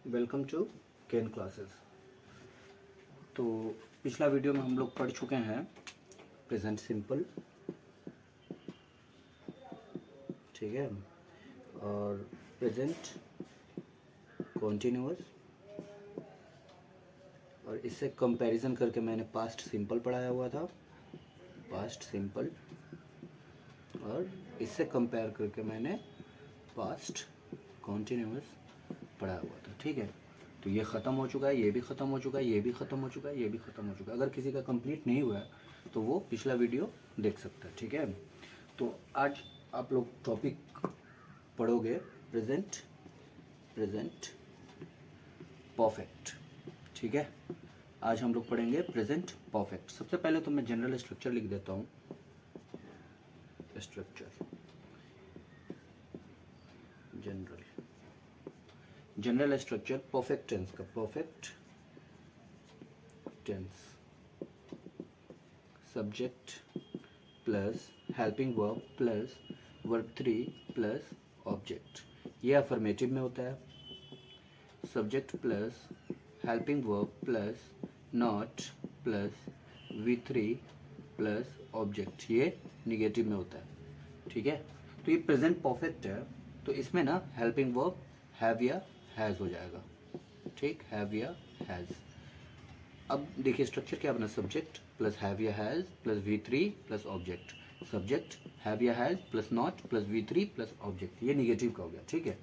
Welcome to cane classes. तो पिछला video में हम लोग पढ़ चुके हैं प्रेजेंट सिंपल, ठीक है, और प्रेजेंट कॉन्टिन्यूअस, और इससे कंपैरिजन करके मैंने पास्ट सिंपल पढ़ाया हुआ था, पास्ट सिंपल, और इससे कंपेयर करके मैंने पास्ट कॉन्टिन्यूअस पढ़ाया हुआ था, ठीक है। तो ये ख़त्म हो चुका है, ये भी ख़त्म हो चुका है, ये भी ख़त्म हो चुका है, ये भी ख़त्म हो चुका है। अगर किसी का कंप्लीट नहीं हुआ है तो वो पिछला वीडियो देख सकता है, ठीक है। तो आज आप लोग टॉपिक पढ़ोगे प्रेजेंट प्रेजेंट परफेक्ट, ठीक है। आज हम लोग पढ़ेंगे प्रेजेंट परफेक्ट। सबसे पहले तो मैं जनरल स्ट्रक्चर लिख देता हूँ। Structure general structure perfect tense का, perfect tense subject plus helping verb plus verb 3 plus object. ये अफर्मेटिव में होता है। Subject plus helping verb plus not plus V3 plus object, ये निगेटिव में होता है, ठीक है। तो ये प्रेजेंट परफेक्ट है, तो इसमें ना हेल्पिंग वर्ब हैव या हैज़ हो जाएगा, ठीक, हैव या हैज़। अब देखिए स्ट्रक्चर क्या बना, सब्जेक्ट प्लस हैव या has plus V3 plus object. Subject have या has plus not plus V3 plus object, ये निगेटिव का हो गया, ठीक है,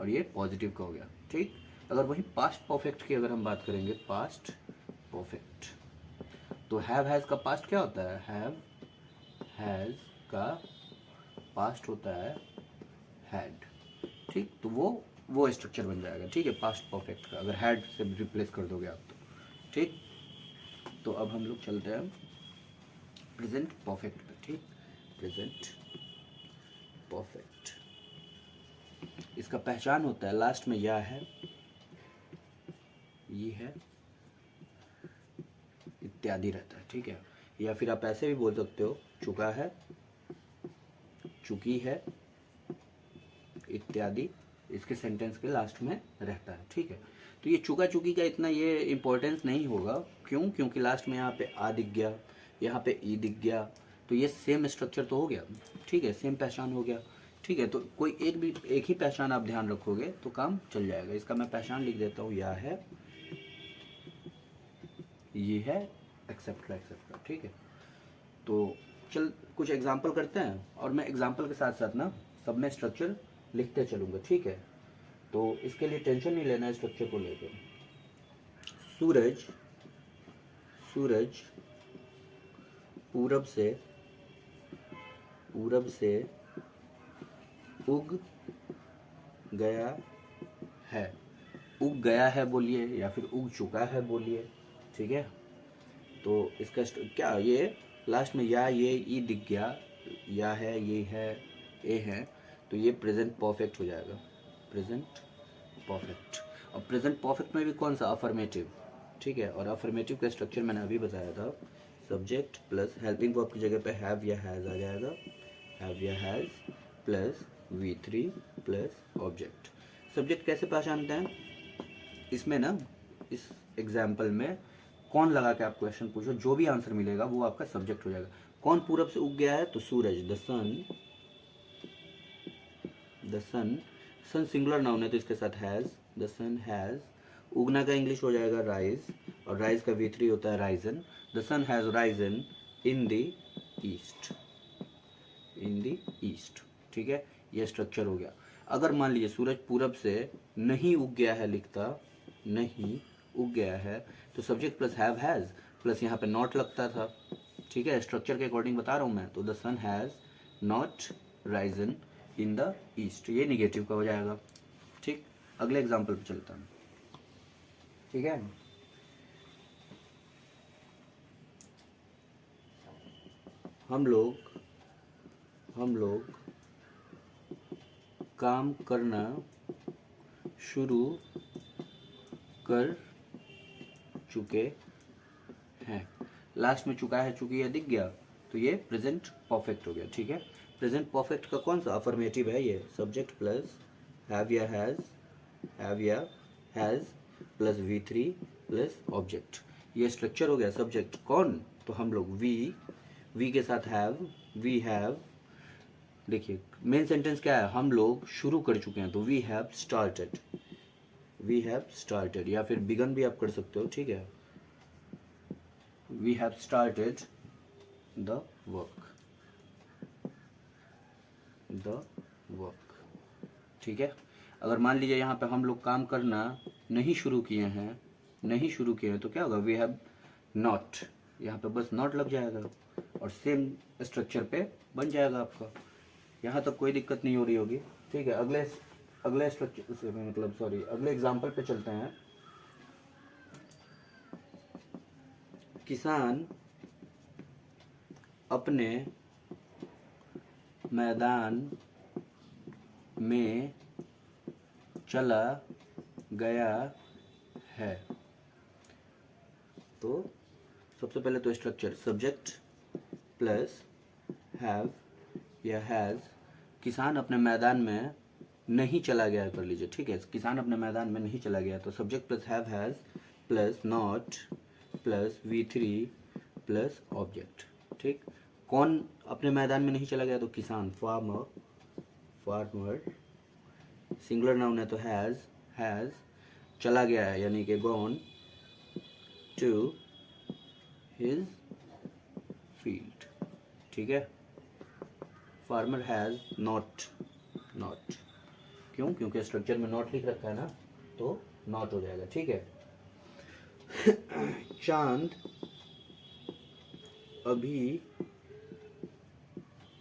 और ये पॉजिटिव का हो गया, ठीक। अगर वही पास्ट परफेक्ट की अगर हम बात करेंगे, पास्ट परफेक्ट, तो हैव हैज़ का पास्ट क्या होता है, हैव हैज़ का पास्ट होता है हैड, ठीक। तो वो स्ट्रक्चर बन जाएगा, ठीक है, पास्ट परफेक्ट का, अगर हैड से रिप्लेस कर दोगे आप तो, ठीक। तो अब हम लोग चलते हैं प्रेजेंट परफेक्ट पे, ठीक। प्रेजेंट परफेक्ट, इसका पहचान होता है लास्ट में या है, ये है, इत्यादि रहता है, ठीक है। या फिर आप ऐसे भी बोल सकते हो, चुका है, चुकी है, इत्यादि इसके सेंटेंस के लास्ट में रहता है, ठीक है। तो ये चुका चुकी का इतना ये इम्पोर्टेंस नहीं होगा, क्यों, क्योंकि लास्ट में यहाँ पे आ दिख गया, यहाँ पे ई दिख गया, तो ये सेम स्ट्रक्चर तो हो गया, ठीक है, सेम पहचान हो गया, ठीक है। तो कोई एक ही पहचान आप ध्यान रखोगे तो काम चल जाएगा। इसका मैं पहचान लिख देता हूँ, या है, ये है, एक्सेट्रा एक्सेट्रा, ठीक है। तो चल कुछ एग्जाम्पल करते हैं, और मैं एग्जाम्पल के साथ साथ ना सब में स्ट्रक्चर लिखते चलूँगा, ठीक है। तो इसके लिए टेंशन नहीं लेना है स्ट्रक्चर को लेकर। सूरज सूरज पूरब से उग गया है। उग गया है बोलिए, या फिर उग चुका है बोलिए, ठीक है। तो इसका क्या, ये लास्ट में या ये ई दिख गया, या है, ये है, ए है, तो ये प्रेजेंट परफेक्ट हो जाएगा, प्रेजेंट परफेक्ट। और प्रेजेंट परफेक्ट में भी कौन सा, अफर्मेटिव, ठीक है। और अफर्मेटिव का स्ट्रक्चर मैंने अभी बताया था, सब्जेक्ट प्लस हेल्पिंग वर्ब की जगह पे हैव या हैज़ आ जाएगा, हैव या has plus V3 plus object. Subject कैसे पहचानते हैं, इसमें ना इस एग्जाम्पल में कौन लगा के आप क्वेश्चन पूछो, जो भी आंसर मिलेगा वो आपका सब्जेक्ट हो जाएगा। कौन पूरब से उग गया है, तो सूरज, the sun sun singular noun है तो इसके साथ हैज़, द सन हैज़। उगना का इंग्लिश हो जाएगा राइज, और राइज का V3 होता है risen. The sun has risen in the east, in the east, ठीक है। यह स्ट्रक्चर हो गया। अगर मान लीजिए सूरज पूरब से नहीं उग गया है लिखता, नहीं उग गया है, तो subject plus have has plus यहाँ पे नॉट लगता था, ठीक है, स्ट्रक्चर के अकॉर्डिंग बता रहा हूँ मैं। तो the sun has not risen in the east, ये निगेटिव का हो जाएगा, ठीक। अगले एग्जाम्पल पे चलता हूँ, ठीक है। हम लोग काम करना शुरू कर चुके हैं। लास्ट में चुका है, चुकी है दिख गया, तो ये प्रेजेंट परफेक्ट हो गया, ठीक है। प्रेजेंट परफेक्ट का कौन सा, अफर्मेटिव है ये, सब्जेक्ट प्लस हैव या हैज़, हैव या has plus V3 plus object. ये स्ट्रक्चर हो गया। सब्जेक्ट कौन? तो हम लोग। वी के साथ हैव, वी हैव। देखिए मेन सेंटेंस क्या है, हम लोग शुरू कर चुके हैं, तो we have started, we have started, या फिर बिगन भी आप कर सकते हो, ठीक है। We have started the work, the work, ठीक है। अगर मान लीजिए यहाँ पे हम लोग काम करना नहीं शुरू किए हैं, नहीं शुरू किए हैं, तो क्या होगा, वी हैव नॉट, यहाँ पे बस नॉट लग जाएगा और सेम स्ट्रक्चर पे बन जाएगा आपका। यहाँ तक कोई दिक्कत नहीं हो रही होगी, ठीक है। अगले स्ट्रक्चर से मतलब सॉरी अगले एग्जाम्पल पे चलते हैं। किसान अपने मैदान में चला गया है। तो सबसे पहले तो स्ट्रक्चर सब्जेक्ट प्लस हैव या हैज़। किसान अपने मैदान में नहीं चला गया कर लीजिए, ठीक है। किसान अपने मैदान में नहीं चला गया, तो subject plus have has plus not plus V3 plus object, ठीक। कौन अपने मैदान में नहीं चला गया? तो किसान, फार्मर, फार्मर। सिंगुलर नाउन है तो हैज़। चला गया है यानी कि गॉन टू हिज फील्ड, ठीक है। फार्मर हैज़ नॉट, क्यों? क्योंकि स्ट्रक्चर में नॉट लिख रखा है ना, तो नॉट हो जाएगा, ठीक है। चांद अभी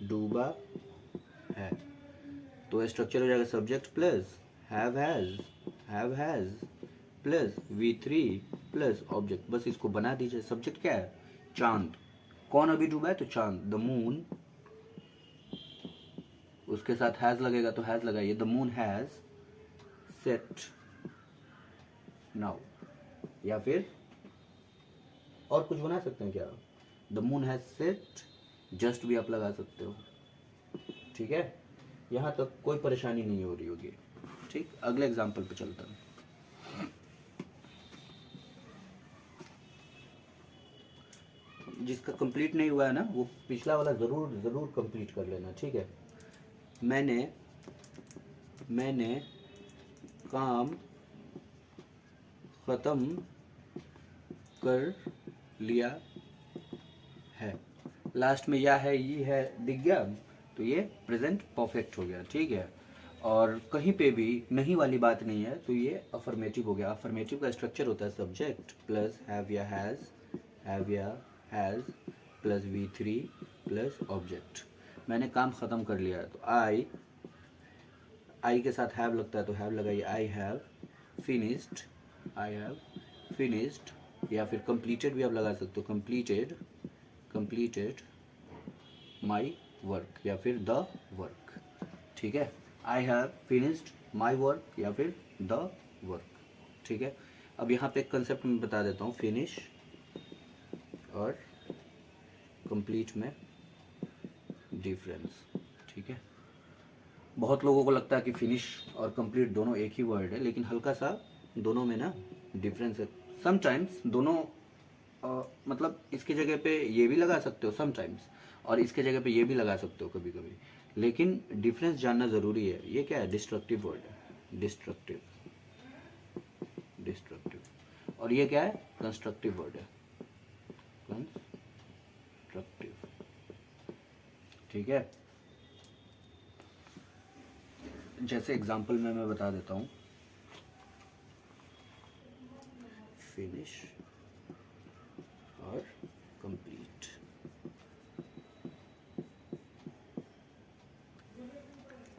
डूबा है, तो स्ट्रक्चर हो जाएगा subject plus have has plus V3 plus object. बस इसको बना दीजिए। सब्जेक्ट क्या है? चांद। कौन अभी डूबा है? तो चांद, द मून। उसके साथ हैज़ लगेगा तो हैज़ लगाइए, the moon has set now. या फिर और कुछ बना सकते हैं क्या? The moon has set just भी आप लगा सकते हो, ठीक है। यहाँ तक कोई परेशानी नहीं हो रही होगी, ठीक। अगले एग्जाम्पल पे चलता हूँ। जिसका कंप्लीट नहीं हुआ है ना, वो पिछला वाला ज़रूर कंप्लीट कर लेना, ठीक है। मैंने काम ख़त्म कर लिया है। लास्ट में या है, ये है, दिख गया, तो ये प्रेजेंट परफेक्ट हो गया, ठीक है। और कहीं पे भी नहीं वाली बात नहीं है, तो ये अफर्मेटिव हो गया। अफर्मेटिव का स्ट्रक्चर होता है सब्जेक्ट प्लस हैव या has plus V3 plus object. मैंने काम ख़त्म कर लिया है, तो आई के साथ हैव लगता है तो हैव लगाइए, आई हैव फिनिश्ड। या फिर कंप्लीटेड भी आप लगा सकते हो, कंप्लीटेड माई वर्क या फिर द वर्क, ठीक है। I have finished my work या फिर द वर्क, ठीक है। अब यहाँ पे एक कंसेप्ट मैं बता देता हूँ, फिनिश और कंप्लीट में डिफरेंस, ठीक है। बहुत लोगों को लगता है कि फिनिश और कंप्लीट दोनों एक ही वर्ड है, लेकिन हल्का सा दोनों में ना डिफरेंस है। समटाइम्स दोनों मतलब इसकी जगह पे ये भी लगा सकते हो समटाइम्स, और इसके जगह पे ये भी लगा सकते हो कभी कभी, लेकिन डिफरेंस जानना ज़रूरी है। ये क्या है? डिस्ट्रक्टिव वर्ड है, डिस्ट्रक्टिव। और ये क्या है? कंस्ट्रक्टिव वर्ड है, कंस्ट्रक्टिव, ठीक है। जैसे एग्जांपल में मैं बता देता हूँ, फिनिश और कंप्लीट।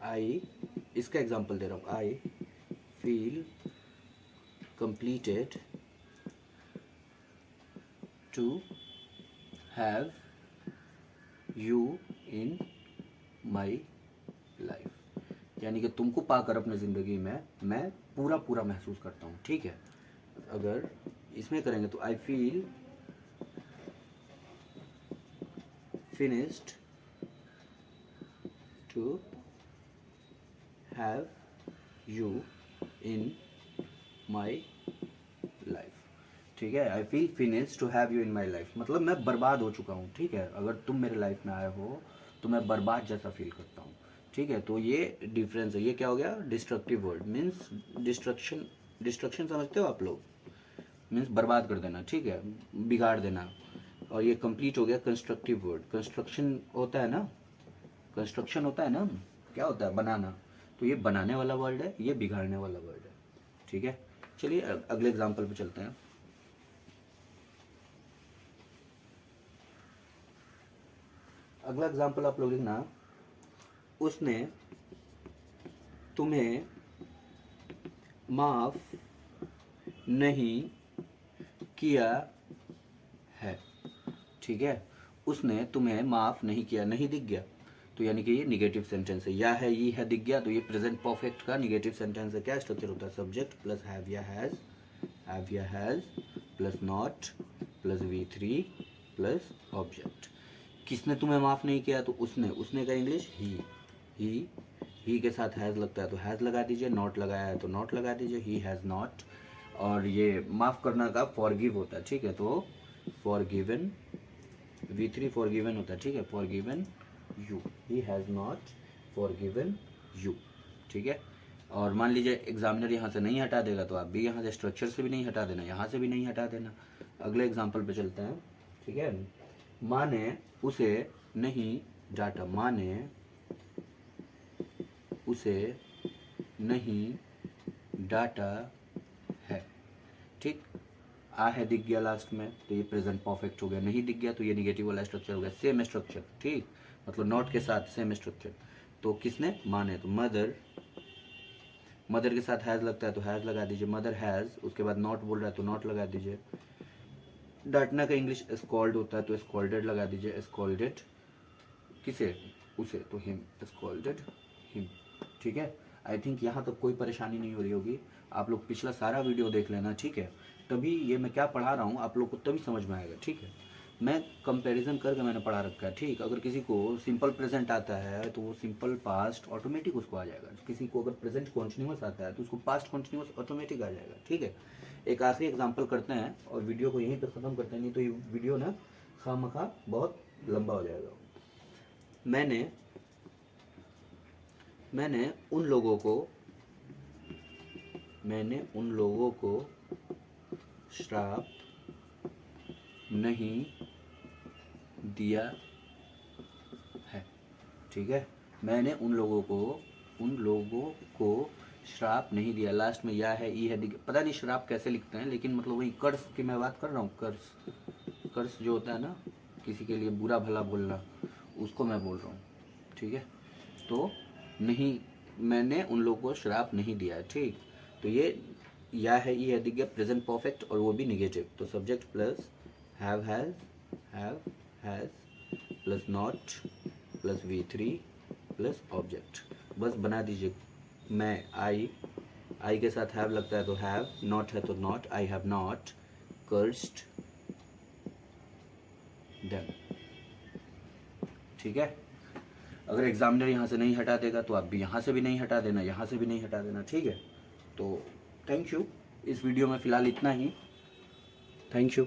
आई, इसका एग्जांपल दे रहा हूँ, I feel completed to have you in my life, यानी कि तुमको पाकर अपने ज़िंदगी में मैं पूरा महसूस करता हूँ, ठीक है। अगर इसमें करेंगे तो I feel finished to have you in my life. ठीक है, I feel finish to have you in my life, मतलब मैं बर्बाद हो चुका हूँ। ठीक है, अगर तुम मेरे लाइफ में आए हो तो मैं बर्बाद जैसा फील करता हूँ। ठीक है, तो ये डिफरेंस है। ये क्या हो गया, destructive word means destruction. Destruction समझते हो आप लोग, मीन्स बर्बाद कर देना। ठीक है, बिगाड़ देना। और ये कंप्लीट हो गया कंस्ट्रक्टिव वर्ड। कंस्ट्रक्शन होता है ना, कंस्ट्रक्शन होता है ना, क्या होता है, बनाना। तो ये बनाने वाला वर्ड है, ये बिगाड़ने वाला वर्ड है। ठीक है, चलिए अगले एग्जाम्पल पे चलते हैं। अगला एग्जाम्पल आप लोग लिखना, उसने तुम्हें माफ नहीं किया है। ठीक है, उसने तुम्हें माफ नहीं किया, नहीं दिख गया तो यानी कि ये निगेटिव सेंटेंस है। या है, ये है, दिख गया तो ये प्रेजेंट परफेक्ट का निगेटिव सेंटेंस है। क्या स्ट्रक्चर होता है, सब्जेक्ट प्लस हैव या has plus not plus V3 plus object. किसने तुम्हें माफ नहीं किया, तो उसने का इंग्लिश ही के साथ हैज लगता है तो हैज लगा दीजिए, नॉट लगाया है तो नॉट लगा दीजिए, ही हैज नॉट। और ये माफ करना का फॉरगिव होता है। ठीक है, तो फॉरगिवन, V3 फॉरगिवन होता है। ठीक है, forgiven you, he has not forgiven you. ठीक है, और मान लीजिए एग्जामिनर यहाँ से नहीं हटा देगा तो आप भी यहाँ से स्ट्रक्चर से भी नहीं हटा देना, यहाँ से भी नहीं हटा देना। अगले एग्जाम्पल पे चलते हैं। ठीक है, माँ ने उसे नहीं डांटा, माँ ने उसे नहीं डांटा है। ठीक, आ है दिख गया लास्ट में तो ये प्रेजेंट परफेक्ट हो गया, नहीं दिख गया तो ये निगेटिव वाला स्ट्रक्चर हो गया, सेम स्ट्रक्चर। ठीक, मतलब नॉट के साथ सेम स्ट्रक्चर। तो किसने, माँ ने, तो मदर के साथ हैज़ लगता है तो हैज़ लगा दीजिए, मदर हैज़। उसके बाद नॉट बोल रहा है तो नॉट लगा दीजिए। डांटना का इंग्लिश स्कॉल्ड होता है तो स्कॉल्डेड लगा दीजिए, स्कॉल्डेड किसे, उसे, तो हिम, स्कॉल्डेड हिम। ठीक है, आई थिंक यहाँ तक कोई परेशानी नहीं हो रही होगी। आप लोग पिछला सारा वीडियो देख लेना। ठीक है, तभी ये मैं क्या पढ़ा रहा हूँ आप लोग को तभी समझ में आएगा। ठीक है, मैं कंपैरिजन करके मैंने पढ़ा रखा है। ठीक, अगर किसी को सिंपल प्रेजेंट आता है तो वो सिंपल पास्ट ऑटोमेटिक उसको आ जाएगा। किसी को अगर प्रेजेंट कॉन्टिन्यूस आता है तो उसको पास्ट कॉन्टिन्यूस ऑटोमेटिक आ जाएगा। ठीक है, एक आखिरी एग्जांपल करते हैं और वीडियो को यहीं पे ख़त्म करते हैं, नहीं तो ये वीडियो ना खामखा बहुत लंबा हो जाएगा। मैंने उन लोगों को श्राप नहीं दिया है। ठीक है, मैंने उन लोगों को श्राप नहीं दिया। लास्ट में या है, ई है, पता नहीं श्राप कैसे लिखते हैं, लेकिन मतलब वही कर्स की मैं बात कर रहा हूँ। कर्स जो होता है ना, किसी के लिए बुरा भला बोलना, उसको मैं बोल रहा हूँ। ठीक है, तो नहीं, मैंने उन लोगों को श्राप नहीं दिया है। ठीक, तो ये या है, ई है, दिख गया, प्रेजेंट परफेक्ट और वो भी निगेटिव। तो subject plus have has plus not plus V3 plus object. बस बना दीजिए। मैं आई के साथ हैव लगता है तो हैव, नॉट है तो not, I have not cursed them. ठीक है, अगर एग्जामिनर यहाँ से नहीं हटा देगा तो आप भी यहाँ से भी नहीं हटा देना, यहाँ से भी नहीं हटा देना। ठीक है, तो थैंक यू। इस वीडियो में फ़िलहाल इतना ही। Thank you.